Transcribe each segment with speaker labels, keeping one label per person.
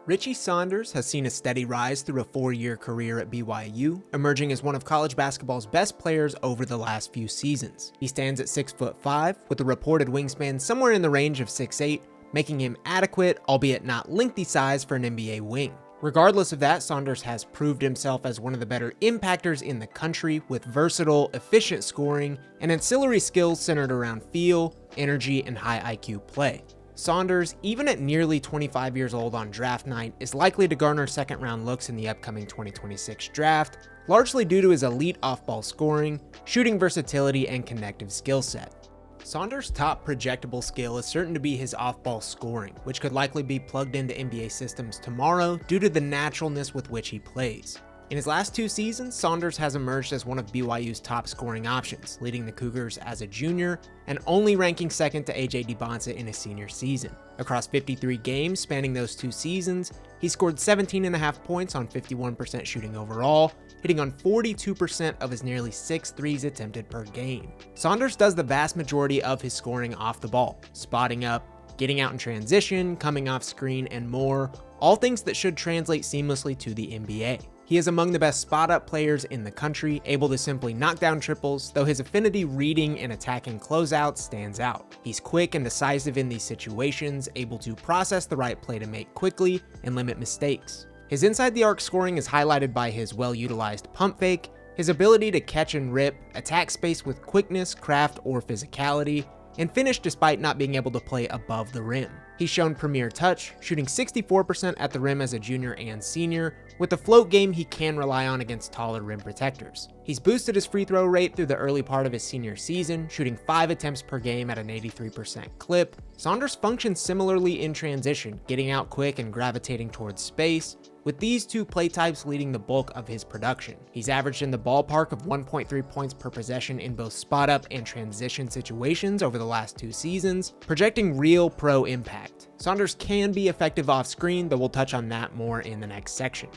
Speaker 1: Richie Saunders has seen a steady rise through a 4-year career at BYU, emerging as one of college basketball's best players over the last few seasons. He stands at 6'5", with a reported wingspan somewhere in the range of 6'8", making him adequate, albeit not lengthy size for an NBA wing. Regardless of that, Saunders has proved himself as one of the better impactors in the country with versatile, efficient scoring and ancillary skills centered around feel, energy, and high IQ play. Saunders, even at nearly 25 years old on draft night, is likely to garner second-round looks in the upcoming 2026 draft, largely due to his elite off-ball scoring, shooting versatility, and connective skill set. Saunders' top projectable skill is certain to be his off-ball scoring, which could likely be plugged into NBA systems tomorrow due to the naturalness with which he plays. In his last 2 seasons, Saunders has emerged as one of BYU's top scoring options, leading the Cougars as a junior and only ranking second to AJ DeBonsa in his senior season. Across 53 games spanning those 2 seasons, he scored 17.5 points on 51% shooting overall, hitting on 42% of his nearly 6 threes attempted per game. Saunders does the vast majority of his scoring off the ball, spotting up, getting out in transition, coming off screen, and more, all things that should translate seamlessly to the NBA. He is among the best spot-up players in the country, able to simply knock down triples, though his affinity reading and attacking closeouts stands out. He's quick and decisive in these situations, able to process the right play to make quickly and limit mistakes. His inside-the-arc scoring is highlighted by his well-utilized pump fake, his ability to catch and rip, attack space with quickness, craft, or physicality, and finish despite not being able to play above the rim. He's shown premier touch, shooting 64% at the rim as a junior and senior, with the float game he can rely on against taller rim protectors. He's boosted his free throw rate through the early part of his senior season, shooting 5 attempts per game at an 83% clip. Saunders functions similarly in transition, getting out quick and gravitating towards space, with these 2 play types leading the bulk of his production. He's averaged in the ballpark of 1.3 points per possession in both spot-up and transition situations over the last 2 seasons, projecting real pro impact. Saunders can be effective off-screen, but we'll touch on that more in the next section.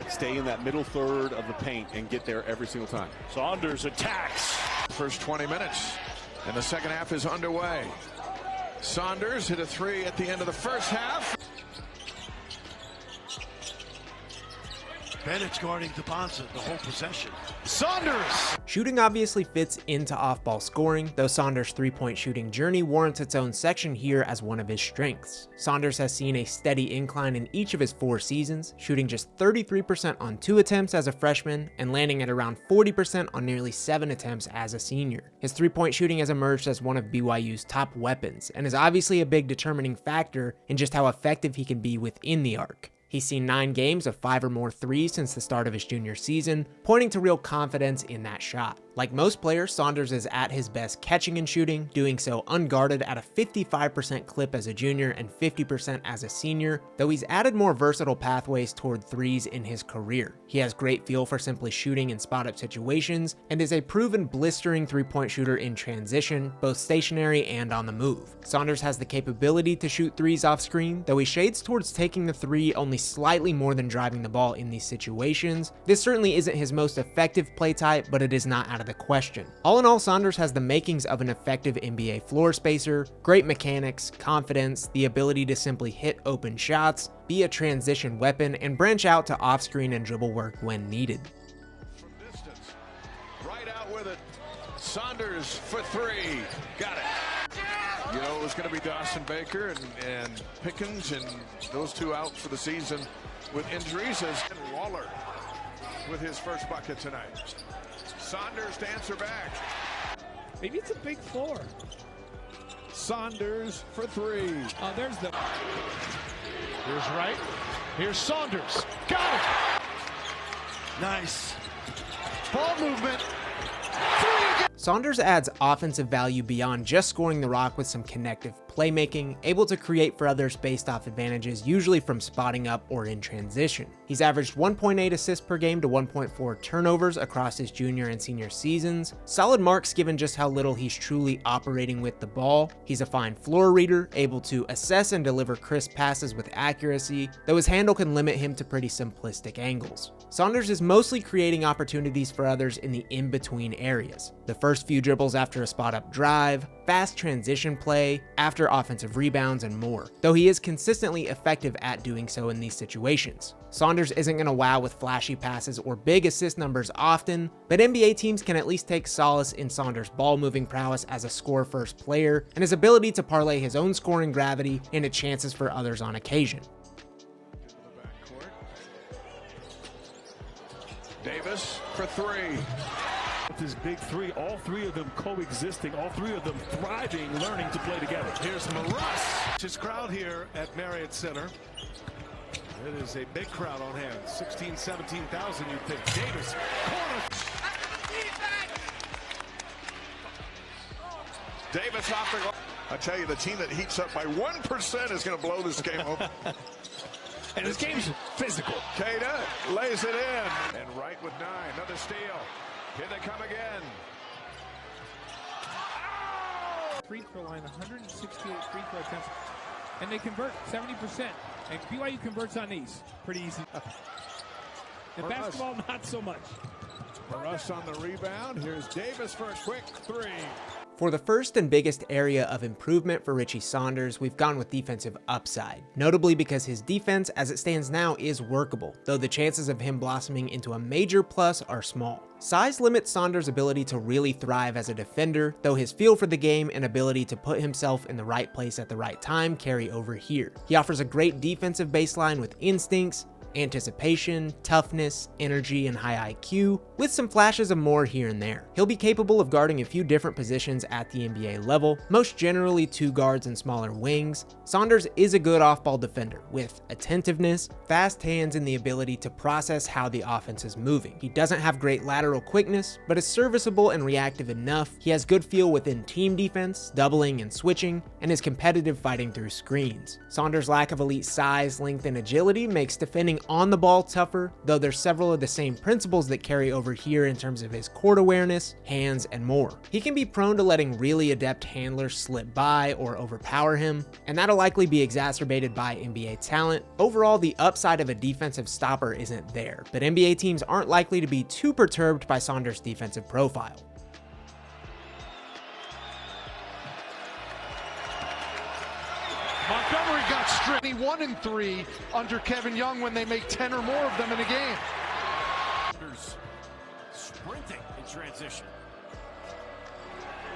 Speaker 2: Stay in that middle third of the paint and get there every single time.
Speaker 3: Saunders attacks.
Speaker 4: First 20 minutes, and the second half is underway. Saunders hit a 3 at the end of the first half.
Speaker 3: Bennett's guarding DeBonsa the whole possession. Saunders!
Speaker 1: Shooting obviously fits into off-ball scoring, though Saunders' 3-point shooting journey warrants its own section here as one of his strengths. Saunders has seen a steady incline in each of his 4 seasons, shooting just 33% on 2 attempts as a freshman and landing at around 40% on nearly 7 attempts as a senior. His 3-point shooting has emerged as one of BYU's top weapons and is obviously a big determining factor in just how effective he can be within the arc. He's seen 9 games of 5 or more threes since the start of his junior season, pointing to real confidence in that shot. Like most players, Saunders is at his best catching and shooting, doing so unguarded at a 55% clip as a junior and 50% as a senior, though he's added more versatile pathways toward threes in his career. He has great feel for simply shooting in spot-up situations, and is a proven blistering 3-point shooter in transition, both stationary and on the move. Saunders has the capability to shoot threes off screen, though he shades towards taking the 3 only slightly more than driving the ball in these situations. This certainly isn't his most effective play type, but it is not out of the question. All in all, Saunders has the makings of an effective NBA floor spacer, great mechanics, confidence, the ability to simply hit open shots, be a transition weapon, and branch out to off-screen and dribble work when needed.
Speaker 4: From distance, right out with it. Saunders for 3. Got it. You know, it was going to be Dawson Baker and Pickens, and those 2 out for the season with injuries, as Waller with his first bucket tonight. Saunders to answer back.
Speaker 3: Maybe it's a big floor.
Speaker 4: Saunders for 3.
Speaker 3: Oh, there's the... Here's Wright. Here's Saunders. Got it! Nice. Ball movement. 3 again.
Speaker 1: Saunders adds offensive value beyond just scoring the rock with some connective playmaking, able to create for others based off advantages, usually from spotting up or in transition. He's averaged 1.8 assists per game to 1.4 turnovers across his junior and senior seasons. Solid marks given just how little he's truly operating with the ball. He's a fine floor reader, able to assess and deliver crisp passes with accuracy, though his handle can limit him to pretty simplistic angles. Saunders is mostly creating opportunities for others in the in-between areas. The first few dribbles after a spot-up drive, fast transition play, after offensive rebounds, and more, though he is consistently effective at doing so in these situations. Saunders isn't going to wow with flashy passes or big assist numbers often, but NBA teams can at least take solace in Saunders' ball-moving prowess as a score-first player and his ability to parlay his own scoring gravity into chances for others on occasion.
Speaker 4: Davis for three.
Speaker 3: With his big three, all three of them coexisting, all three of them thriving, learning to play together.
Speaker 5: Here's Maras. His crowd here at Marriott Center. It is a big crowd on hand. 16, 17,000 you think. Davis, corner.
Speaker 4: Davis off the goal. I tell you, the team that heats up by 1% is going to blow this game open.
Speaker 5: And this game's physical.
Speaker 4: Cada lays it in. And Wright with 9. Another steal. Here they come again.
Speaker 6: Free throw line, 168 free throw attempts, and they convert 70%. And BYU converts on these. Pretty easy. The basketball, not so much.
Speaker 4: Maras on the rebound. Here's Davis for a quick three.
Speaker 1: For the first and biggest area of improvement for Richie Saunders, we've gone with defensive upside, notably because his defense as it stands now is workable, though the chances of him blossoming into a major plus are small. Size limits Saunders' ability to really thrive as a defender, though his feel for the game and ability to put himself in the right place at the right time carry over here. He offers a great defensive baseline with instincts, anticipation, toughness, energy, and high IQ, with some flashes of more here and there. He'll be capable of guarding a few different positions at the NBA level, most generally 2 guards and smaller wings. Saunders is a good off-ball defender, with attentiveness, fast hands, and the ability to process how the offense is moving. He doesn't have great lateral quickness, but is serviceable and reactive enough. He has good feel within team defense, doubling and switching, and is competitive fighting through screens. Saunders' lack of elite size, length, and agility makes defending on the ball tougher, though there's several of the same principles that carry over here in terms of his court awareness, hands, and more. He can be prone to letting really adept handlers slip by or overpower him, and that'll likely be exacerbated by NBA talent. Overall, the upside of a defensive stopper isn't there, but NBA teams aren't likely to be too perturbed by Saunders' defensive profile.
Speaker 5: Montgomery got stripped. 1 and 3 under Kevin Young when they make 10 or more of them in a game.
Speaker 3: Sprinting in transition.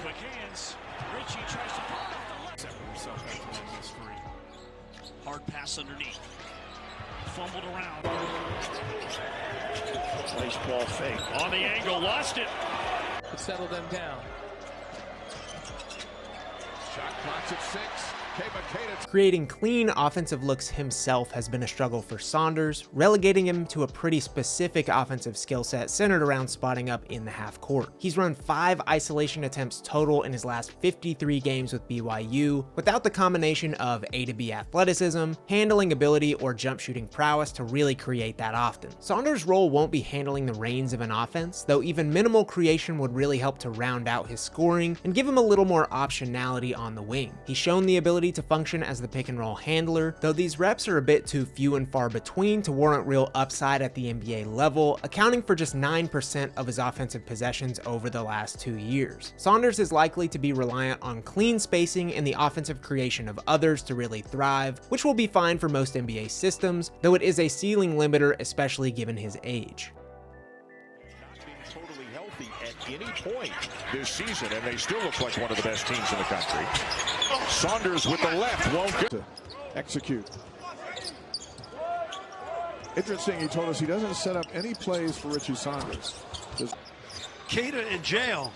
Speaker 3: Quick hands. Richie tries to pull off the left. Himself after this three. Hard pass underneath. Fumbled around. Nice ball fake. On the angle, lost it.
Speaker 6: Settle them down.
Speaker 4: Shot clock's at 6.
Speaker 1: Creating clean offensive looks himself has been a struggle for Saunders, relegating him to a pretty specific offensive skill set centered around spotting up in the half court. He's run 5 isolation attempts total in his last 53 games with BYU, without the combination of A to B athleticism, handling ability, or jump shooting prowess to really create that often. Saunders' role won't be handling the reins of an offense, though even minimal creation would really help to round out his scoring and give him a little more optionality on the wing. He's shown the ability to function as the pick and roll handler, though these reps are a bit too few and far between to warrant real upside at the NBA level, accounting for just 9% of his offensive possessions over the last 2 years. Saunders is likely to be reliant on clean spacing and the offensive creation of others to really thrive, which will be fine for most NBA systems, though it is a ceiling limiter, especially given his age.
Speaker 2: Totally healthy at any point this season, and they still look like one of the best teams in the country. Saunders with the left won't get
Speaker 4: to execute. Interesting, he told us he doesn't set up any plays for Richie Saunders.
Speaker 5: Cada in jail.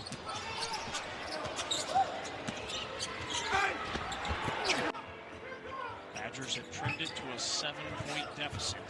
Speaker 3: Badgers have trimmed it to a 7-point deficit.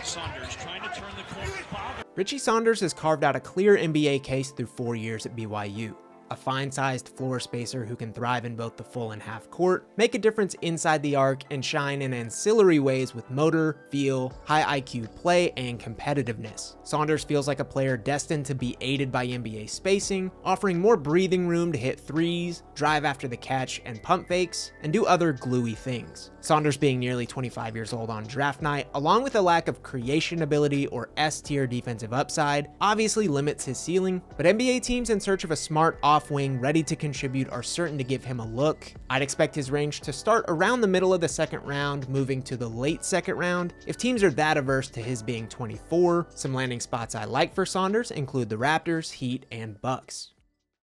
Speaker 3: Saunders trying to turn the corner.
Speaker 1: Richie Saunders has carved out a clear NBA case through 4 years at BYU. A fine-sized floor spacer who can thrive in both the full and half court, make a difference inside the arc, and shine in ancillary ways with motor, feel, high IQ play, and competitiveness. Saunders feels like a player destined to be aided by NBA spacing, offering more breathing room to hit threes, drive after the catch, and pump fakes, and do other gluey things. Saunders being nearly 25 years old on draft night, along with a lack of creation ability or S-tier defensive upside, obviously limits his ceiling, but NBA teams in search of a smart off wing ready to contribute are certain to give him a look. I'd expect his range to start around the middle of the second round, moving to the late second round. If teams are that averse to his being 24, some landing spots I like for Saunders include the Raptors, Heat, and Bucks.